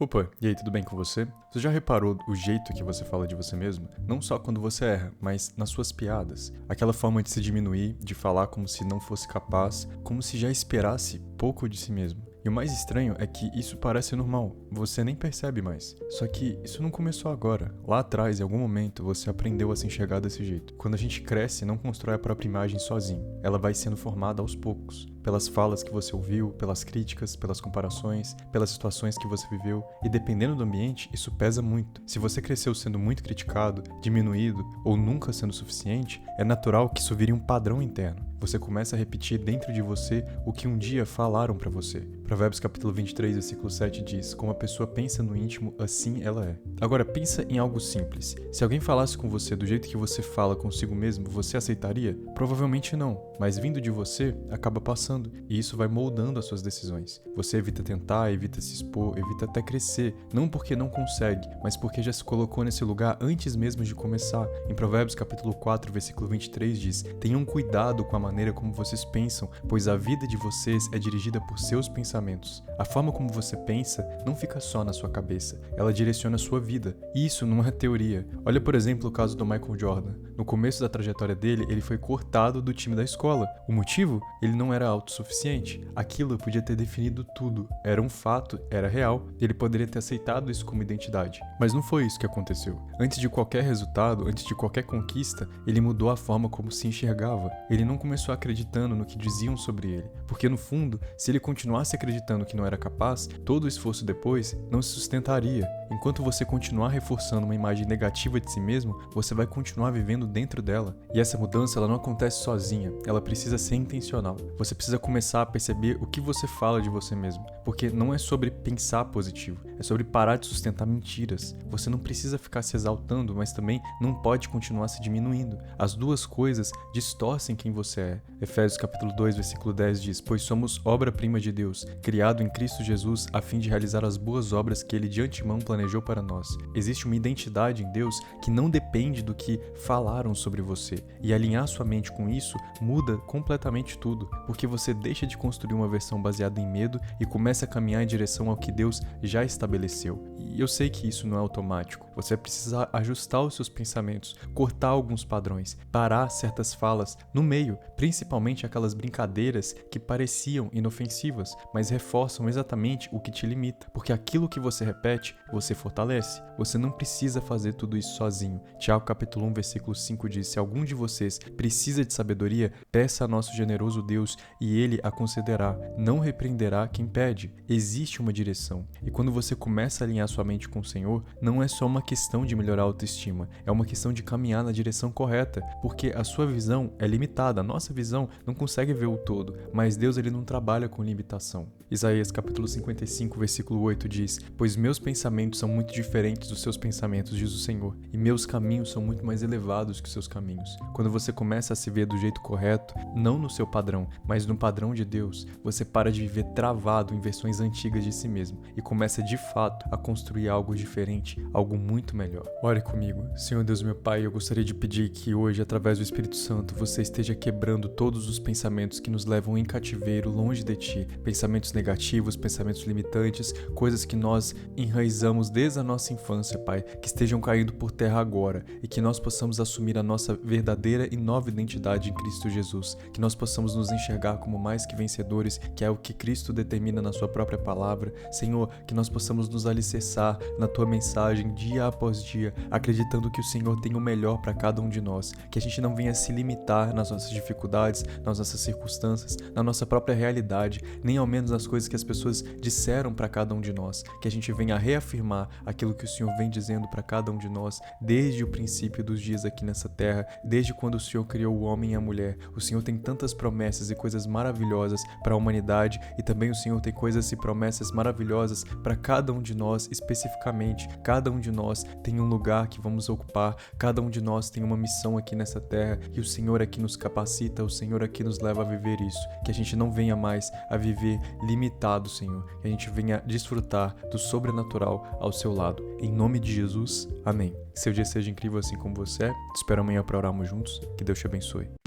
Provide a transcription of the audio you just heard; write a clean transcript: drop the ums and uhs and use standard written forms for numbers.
Opa, e aí, tudo bem com você? Você já reparou o jeito que você fala de você mesmo? Não só quando você erra, mas nas suas piadas. Aquela forma de se diminuir, de falar como se não fosse capaz, como se já esperasse pouco de si mesmo. E o mais estranho é que isso parece normal, você nem percebe mais. Só que isso não começou agora. Lá atrás, em algum momento, você aprendeu a se enxergar desse jeito. Quando a gente cresce, não constrói a própria imagem sozinho. Ela vai sendo formada aos poucos. Pelas falas que você ouviu, pelas críticas, pelas comparações, pelas situações que você viveu. E dependendo do ambiente, isso pesa muito. Se você cresceu sendo muito criticado, diminuído ou nunca sendo suficiente, é natural que isso vire um padrão interno. Você começa a repetir dentro de você o que um dia falaram pra você. Provérbios capítulo 23, versículo 7 diz: como a pessoa pensa no íntimo, assim ela é. Agora, pensa em algo simples. Se alguém falasse com você do jeito que você fala consigo mesmo, você aceitaria? Provavelmente não, mas vindo de você, acaba passando, e isso vai moldando as suas decisões. Você evita tentar, evita se expor, evita até crescer, não porque não consegue, mas porque já se colocou nesse lugar antes mesmo de começar. Em Provérbios capítulo 4, versículo 23 diz: tenham cuidado com a maneira como vocês pensam, pois a vida de vocês é dirigida por seus pensamentos. A forma como você pensa não fica só na sua cabeça, ela direciona a sua vida. E isso não é teoria. Olha, por exemplo, o caso do Michael Jordan. No começo da trajetória dele, ele foi cortado do time da escola. O motivo? Ele não era autossuficiente. Aquilo podia ter definido tudo. Era um fato, era real. Ele poderia ter aceitado isso como identidade. Mas não foi isso que aconteceu. Antes de qualquer resultado, antes de qualquer conquista, ele mudou a forma como se enxergava. Ele não começou acreditando no que diziam sobre ele. Porque no fundo, se ele continuasse acreditando que não era capaz, todo o esforço depois não se sustentaria. Enquanto você continuar reforçando uma imagem negativa de si mesmo, você vai continuar vivendo dentro dela. E essa mudança, ela não acontece sozinha, ela precisa ser intencional. Você precisa começar a perceber o que você fala de você mesmo, porque não é sobre pensar positivo, é sobre parar de sustentar mentiras. Você não precisa ficar se exaltando, mas também não pode continuar se diminuindo. As duas coisas distorcem quem você é. Efésios capítulo 2, versículo 10 diz: pois somos obra-prima de Deus, criado em Cristo Jesus a fim de realizar as boas obras que Ele de antemão planejou para nós. Existe uma identidade em Deus que não depende do que falaram sobre você, e alinhar sua mente com isso muda completamente tudo, porque você deixa de construir uma versão baseada em medo e começa a caminhar em direção ao que Deus já estabeleceu. E eu sei que isso não é automático, você precisa ajustar os seus pensamentos, cortar alguns padrões, parar certas falas no meio, principalmente aquelas brincadeiras que pareciam inofensivas, mas reforçam exatamente o que te limita, porque aquilo que você repete, você fortalece. Você não precisa fazer tudo isso sozinho. Tiago capítulo 1, versículo 5 diz: se algum de vocês precisa de sabedoria, peça a nosso generoso Deus e Ele a concederá. Não repreenderá quem pede. Existe uma direção. E quando você começa a alinhar sua mente com o Senhor, não é só uma questão de melhorar a autoestima, é uma questão de caminhar na direção correta, porque a sua visão é limitada, a nossa visão não consegue ver o todo, mas Deus ele não trabalha com limitação. Isaías capítulo 55, versículo 8 diz: pois meus pensamentos são muito diferentes dos seus pensamentos, diz o Senhor, e meus caminhos são muito mais elevados que os seus caminhos. Quando você começa a se ver do jeito correto, não no seu padrão, mas no padrão de Deus, você para de viver travado em versões antigas de si mesmo e começa de fato a construir algo diferente, algo muito melhor. Ore comigo. Senhor Deus meu Pai, eu gostaria de pedir que hoje, através do Espírito Santo, você esteja quebrando todos os pensamentos que nos levam em cativeiro, longe de Ti, pensamentos negativos, pensamentos limitantes, coisas que nós enraizamos desde a nossa infância, Pai, que estejam caindo por terra agora e que nós possamos assumir a nossa verdadeira e nova identidade em Cristo Jesus, que nós possamos nos enxergar como mais que vencedores, que é o que Cristo determina na sua própria palavra. Senhor, que nós possamos nos alicerçar na Tua mensagem dia após dia, acreditando que o Senhor tem o melhor para cada um de nós, que a gente não venha se limitar nas nossas dificuldades, nas nossas circunstâncias, na nossa própria realidade, nem ao menos nas coisas que as pessoas disseram para cada um de nós, que a gente venha reafirmar aquilo que o Senhor vem dizendo para cada um de nós desde o princípio dos dias aqui nessa terra, desde quando o Senhor criou o homem e a mulher. O Senhor tem tantas promessas e coisas maravilhosas para a humanidade, e também o Senhor tem coisas e promessas maravilhosas para cada um de nós especificamente. Cada um de nós tem um lugar que vamos ocupar, cada um de nós tem uma missão aqui nessa terra, e o Senhor aqui nos capacita, o Senhor aqui nos leva a viver isso, que a gente não venha mais a viver limitado, Senhor, que a gente venha desfrutar do sobrenatural ao seu lado. Em nome de Jesus, amém. Que seu dia seja incrível assim como você é. Te espero amanhã para orarmos juntos. Que Deus te abençoe.